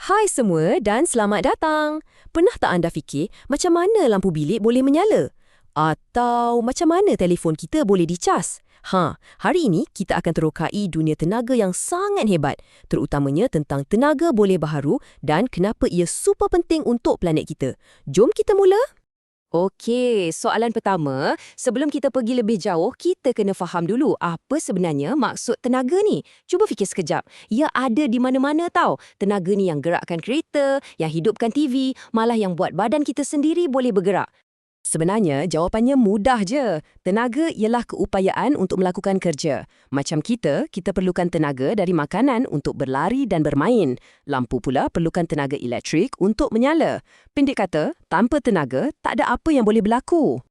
Hai semua dan selamat datang. Pernah tak anda fikir macam mana lampu bilik boleh menyala? Atau macam mana telefon kita boleh dicas? Hari ini kita akan terokai dunia tenaga yang sangat hebat, terutamanya tentang tenaga boleh baharu dan kenapa ia super penting untuk planet kita. Jom kita mula. Okey, soalan pertama, sebelum kita pergi lebih jauh, kita kena faham dulu apa sebenarnya maksud tenaga ni. Cuba fikir sekejap. Ia ada di mana-mana tau. Tenaga ni yang gerakkan kereta, yang hidupkan TV, malah yang buat badan kita sendiri boleh bergerak. Sebenarnya, jawapannya mudah je. Tenaga ialah keupayaan untuk melakukan kerja. Macam kita perlukan tenaga dari makanan untuk berlari dan bermain. Lampu pula perlukan tenaga elektrik untuk menyala. Pendek kata, tanpa tenaga, tak ada apa yang boleh berlaku.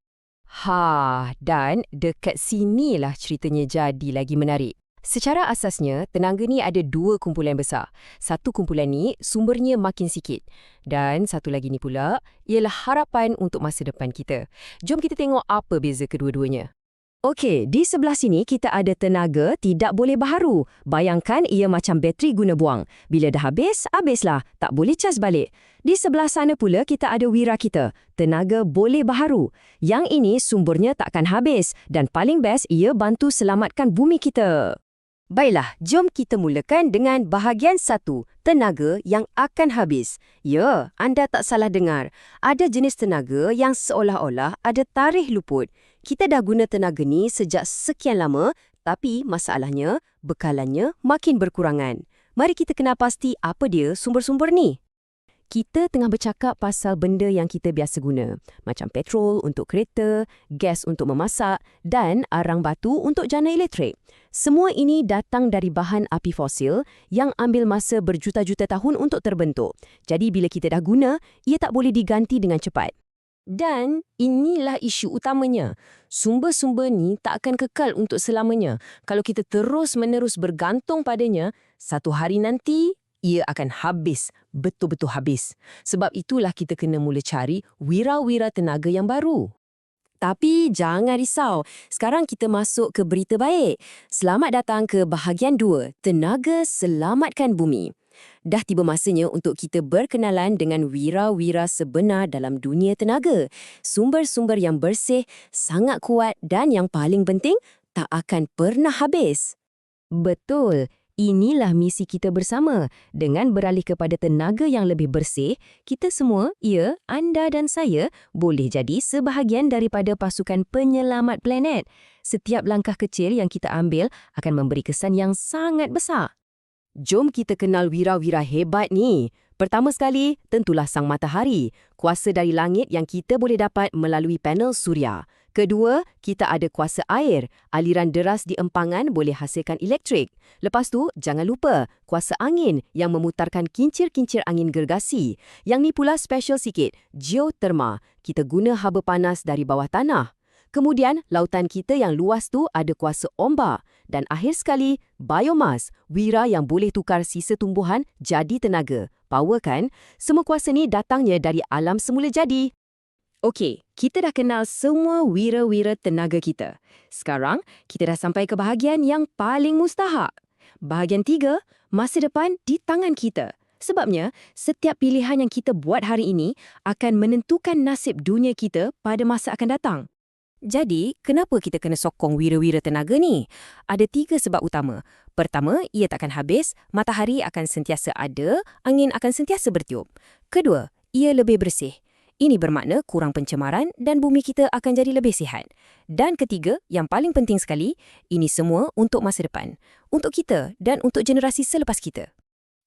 Dan dekat sinilah ceritanya jadi lagi menarik. Secara asasnya, tenaga ni ada dua kumpulan besar. Satu kumpulan ni sumbernya makin sikit. Dan satu lagi ni pula ialah harapan untuk masa depan kita. Jom kita tengok apa beza kedua-duanya. Okey, di sebelah sini kita ada tenaga tidak boleh baharu. Bayangkan ia macam bateri guna buang. Bila dah habis, habislah. Tak boleh cas balik. Di sebelah sana pula kita ada wira kita, tenaga boleh baharu. Yang ini sumbernya takkan habis dan paling best ia bantu selamatkan bumi kita. Baiklah, jom kita mulakan dengan bahagian 1, tenaga yang akan habis. Ya, anda tak salah dengar. Ada jenis tenaga yang seolah-olah ada tarikh luput. Kita dah guna tenaga ni sejak sekian lama, tapi masalahnya, bekalannya makin berkurangan. Mari kita kenal pasti apa dia sumber-sumber ni. Kita tengah bercakap pasal benda yang kita biasa guna, macam petrol untuk kereta, gas untuk memasak dan arang batu untuk jana elektrik. Semua ini datang dari bahan api fosil yang ambil masa berjuta-juta tahun untuk terbentuk. Jadi bila kita dah guna, ia tak boleh diganti dengan cepat. Dan inilah isu utamanya. Sumber-sumber ni tak akan kekal untuk selamanya. Kalau kita terus-menerus bergantung padanya, satu hari nanti ia akan habis, betul-betul habis. Sebab itulah kita kena mula cari wira-wira tenaga yang baru. Tapi jangan risau, sekarang kita masuk ke berita baik. Selamat datang ke bahagian 2, tenaga selamatkan bumi. Dah tiba masanya untuk kita berkenalan dengan wira-wira sebenar dalam dunia tenaga. Sumber-sumber yang bersih, sangat kuat dan yang paling penting, tak akan pernah habis. Betul. Inilah misi kita bersama. Dengan beralih kepada tenaga yang lebih bersih, kita semua, anda dan saya, boleh jadi sebahagian daripada pasukan penyelamat planet. Setiap langkah kecil yang kita ambil akan memberi kesan yang sangat besar. Jom kita kenal wira-wira hebat ni. Pertama sekali, tentulah sang matahari, kuasa dari langit yang kita boleh dapat melalui panel suria. Kedua, kita ada kuasa air, aliran deras di empangan boleh hasilkan elektrik. Lepas tu, jangan lupa, kuasa angin yang memutarkan kincir-kincir angin gergasi. Yang ni pula special sikit, geoterma, kita guna haba panas dari bawah tanah. Kemudian, lautan kita yang luas tu ada kuasa ombak. Dan akhir sekali, biomas, wira yang boleh tukar sisa tumbuhan jadi tenaga. Power kan? Semua kuasa ni datangnya dari alam semula jadi. Okey, kita dah kenal semua wira-wira tenaga kita. Sekarang, kita dah sampai ke bahagian yang paling mustahak. Bahagian 3, masa depan di tangan kita. Sebabnya, setiap pilihan yang kita buat hari ini akan menentukan nasib dunia kita pada masa akan datang. Jadi, kenapa kita kena sokong wira-wira tenaga ni? Ada 3 sebab utama. Pertama, ia takkan habis, matahari akan sentiasa ada, angin akan sentiasa bertiup. Kedua, ia lebih bersih. Ini bermakna kurang pencemaran dan bumi kita akan jadi lebih sihat. Dan ketiga, yang paling penting sekali, ini semua untuk masa depan. Untuk kita dan untuk generasi selepas kita.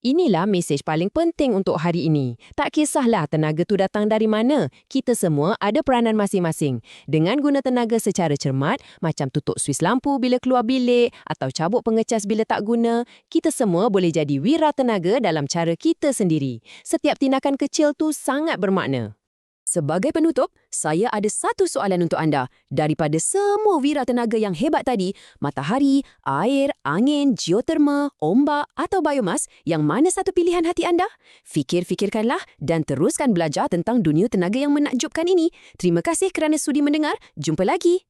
Inilah mesej paling penting untuk hari ini. Tak kisahlah tenaga tu datang dari mana, kita semua ada peranan masing-masing. Dengan guna tenaga secara cermat, macam tutup suis lampu bila keluar bilik atau cabut pengecas bila tak guna, kita semua boleh jadi wira tenaga dalam cara kita sendiri. Setiap tindakan kecil tu sangat bermakna. Sebagai penutup, saya ada satu soalan untuk anda. Daripada semua wira tenaga yang hebat tadi, matahari, air, angin, geoterma, ombak atau biomas, yang mana satu pilihan hati anda? Fikir-fikirkanlah dan teruskan belajar tentang dunia tenaga yang menakjubkan ini. Terima kasih kerana sudi mendengar. Jumpa lagi.